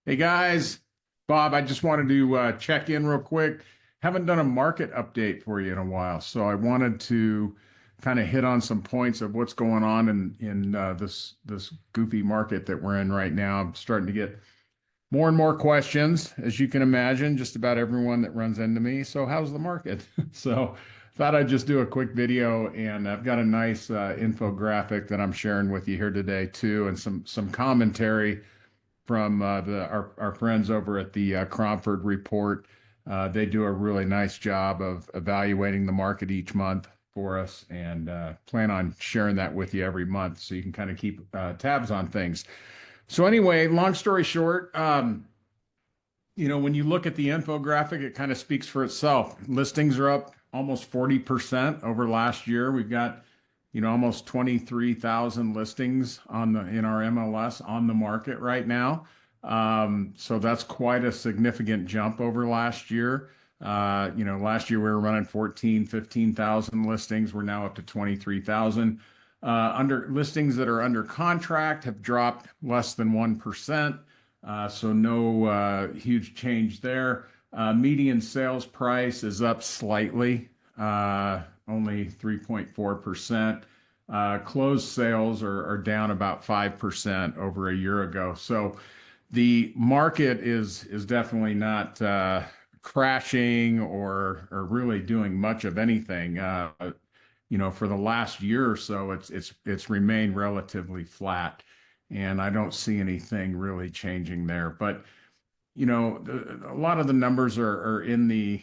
Hey guys, Bob, I just wanted to check in real quick. Haven't done a market update for you in a while, so I wanted to kind of hit on some points of what's going on in this goofy market that we're in right now. I'm starting to get more and more questions, as you can imagine, just about everyone that runs into me. So, how's the market? So, thought I'd just do a quick video, and I've got a nice infographic that I'm sharing with you here today too, and some commentary from our friends over at the Cromford Report. They do a really nice job of evaluating the market each month for us, and plan on sharing that with you every month so you can kind of keep tabs on things. So anyway, long story short, when you look at the infographic, it kind of speaks for itself. Listings are up almost 40% over last year. We've got almost 23,000 listings in our MLS on the market right now. So that's quite a significant jump over last year. Last year we were running 14, 15,000 listings. We're now up to 23,000. Under listings that are under contract have dropped less than 1%. So no huge change there. Median sales price is up slightly, only 3.4%. Closed sales are down about 5% over a year ago. So the market is definitely not crashing or really doing much of anything. For the last year or so, it's remained relatively flat, and I don't see anything really changing there. But a lot of the numbers are in the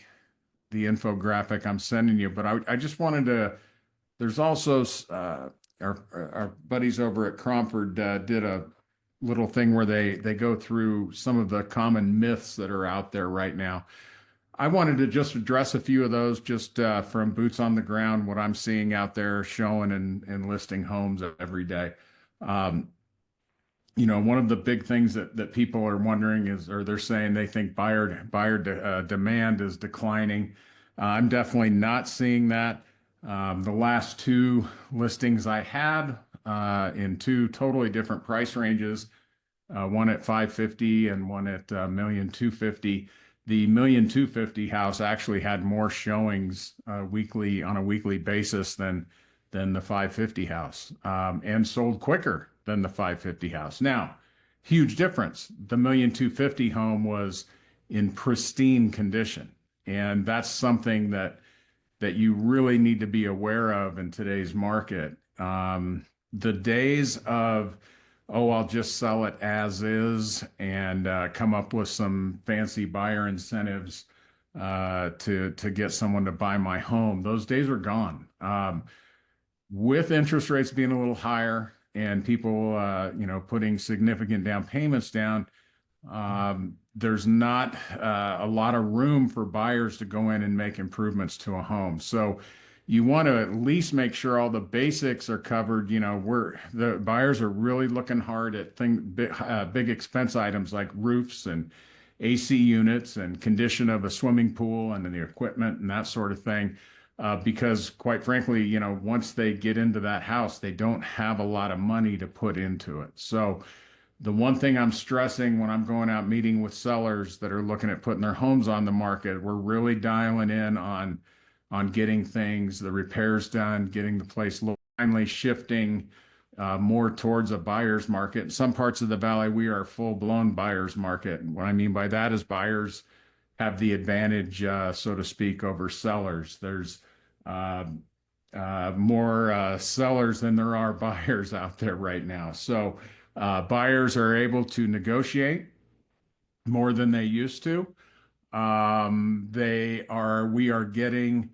infographic I'm sending you. But I just wanted to. There's also our buddies over at Cromford did a little thing where they go through some of the common myths that are out there right now. I wanted to just address a few of those just from boots on the ground, what I'm seeing out there showing and listing homes every day. One of the big things that people are wondering is, or they're saying they think buyer demand is declining. I'm definitely not seeing that. The last two listings I had in two totally different price ranges, one at 550 and one at 1,250,000. The 1,250,000 house actually had more showings weekly on a weekly basis than the 550 house, and sold quicker than the 550 house. Now, huge difference. The 1,250,000 home was in pristine condition, and that's something that you really need to be aware of in today's market. The days of, oh, I'll just sell it as is and come up with some fancy buyer incentives to get someone to buy my home, those days are gone. With interest rates being a little higher and people, putting significant down payments down, there's not a lot of room for buyers to go in and make improvements to a home. So you want to at least make sure all the basics are covered. The buyers are really looking hard at big expense items like roofs and AC units and condition of a swimming pool and the equipment and that sort of thing. Because quite frankly, once they get into that house, they don't have a lot of money to put into it. So the one thing I'm stressing when I'm going out meeting with sellers that are looking at putting their homes on the market, we're really dialing in on getting the repairs done, getting the place finally shifting more towards a buyer's market. In some parts of the valley, we are a full-blown buyer's market. And what I mean by that is buyers have the advantage, so to speak, over sellers. There's more sellers than there are buyers out there right now. So buyers are able to negotiate more than they used to. We are getting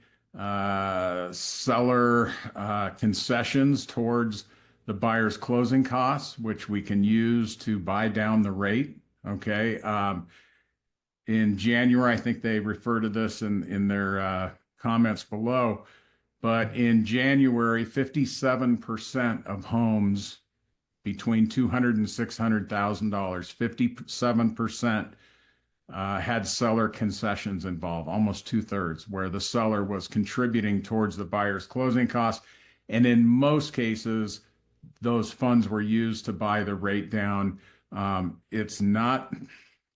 seller concessions towards the buyer's closing costs, which we can use to buy down the rate. Okay. In January, I think they refer to this in their comments below, but in January, 57% of homes between $200,000 and $600,000, 57% had seller concessions involved, almost two-thirds, where the seller was contributing towards the buyer's closing costs. And in most cases, those funds were used to buy the rate down. It's not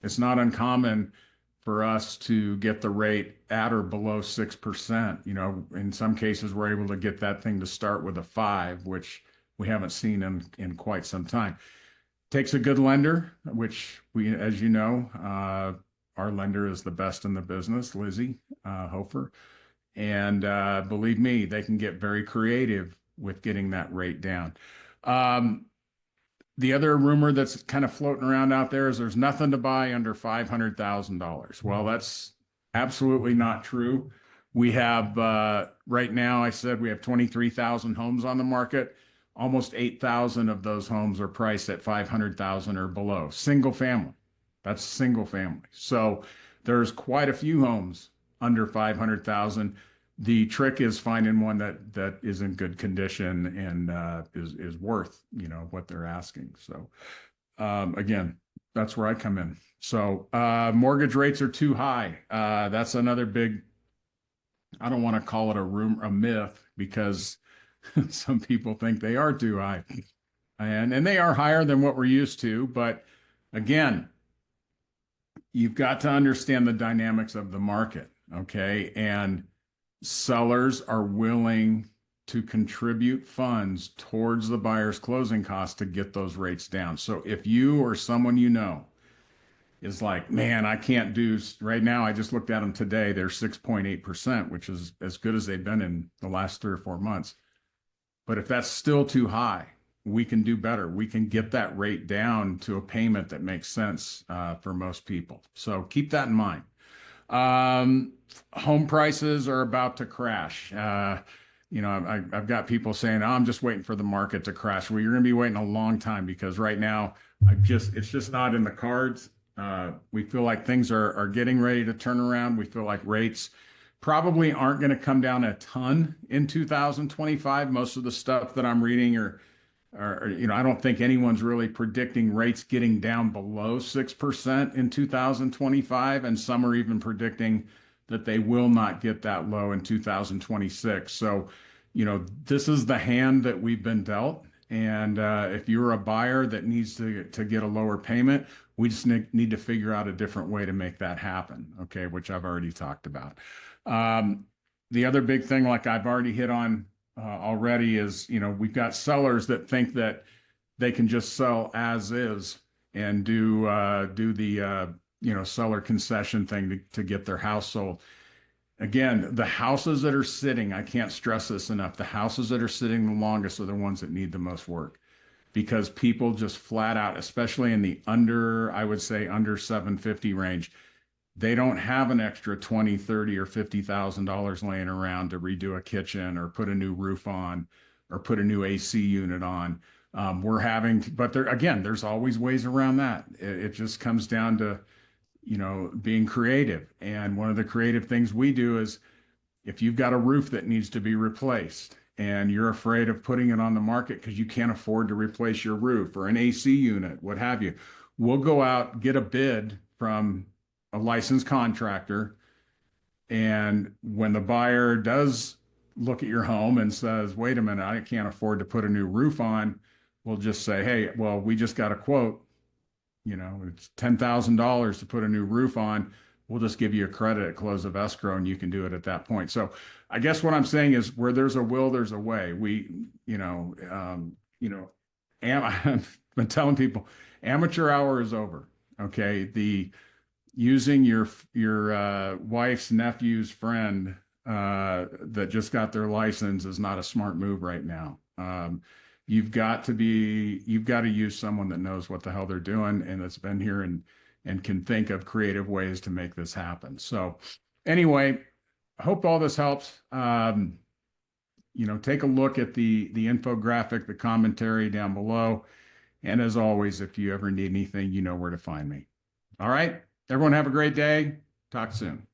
It's not uncommon for us to get the rate at or below 6%. You know, in some cases, we're able to get that thing to start with a 5, which we haven't seen in quite some time. Takes a good lender, which we, as you know, our lender is the best in the business, Lizzie Hofer. And believe me, they can get very creative with getting that rate down. Um, the other rumor that's kind of floating around out there is there's nothing to buy under $500,000. Well, that's absolutely not true. We have right now, I said we have 23,000 homes on the market. Almost 8,000 of those homes are priced at 500,000 or below. Single family. That's single family. So there's quite a few homes under 500,000. The trick is finding one that is in good condition and is worth, you know, what they're asking. So again, that's where I come in. So mortgage rates are too high. That's another big, I don't want to call it a myth, because some people think they are too high. And they are higher than what we're used to. But again, you've got to understand the dynamics of the market. Okay. And sellers are willing to contribute funds towards the buyer's closing costs to get those rates down. So if you or someone you know is like, man, I can't do right now, I just looked at them today, they're 6.8%, which is as good as they've been in the last 3 or 4 months. But if that's still too high, we can do better. We can get that rate down to a payment that makes sense for most people. So keep that in mind. Um, Home prices are about to crash. You know, I've got people saying, oh, I'm just waiting for the market to crash. Well, you're going to be waiting a long time, because right now, it's just not in the cards. We feel like things are getting ready to turn around. We feel like rates probably aren't going to come down a ton in 2025. Most of the stuff that I'm reading you know, I don't think anyone's really predicting rates getting down below 6% in 2025. And some are even predicting that they will not get that low in 2026. So, you know, this is the hand that we've been dealt. And if you're a buyer that needs to get a lower payment, we just need to figure out a different way to make that happen. Okay, which I've already talked about. The other big thing, like I've already hit on already, is, you know, we've got sellers that think that they can just sell as is and do the you know, seller concession thing to get their house sold. Again, the houses that are sitting, I can't stress this enough, the houses that are sitting the longest are the ones that need the most work, because people just flat out, especially in the under, I would say under 750 range, they don't have an extra 20, 30, or $50,000 laying around to redo a kitchen or put a new roof on or put a new AC unit on. We're having, but there again, there's always ways around that. It just comes down to, you know, being creative. And one of the creative things we do is, if you've got a roof that needs to be replaced and you're afraid of putting it on the market because you can't afford to replace your roof or an AC unit, what have you, we'll go out, get a bid from a licensed contractor. And when the buyer does look at your home and says, wait a minute, I can't afford to put a new roof on, we'll just say, hey, well, we just got a quote. You know, it's $10,000 to put a new roof on. We'll just give you a credit at close of escrow and you can do it at that point. So I guess what I'm saying is, where there's a will, there's a way. I've been telling people, amateur hour is over. Okay. The using your wife's nephew's friend that just got their license is not a smart move right now. You've got to use someone that knows what the hell they're doing and that's been here and can think of creative ways to make this happen. So anyway, I hope all this helps. You know, take a look at the infographic, the commentary down below. And as always, if you ever need anything, you know where to find me. All right. Everyone have a great day. Talk soon.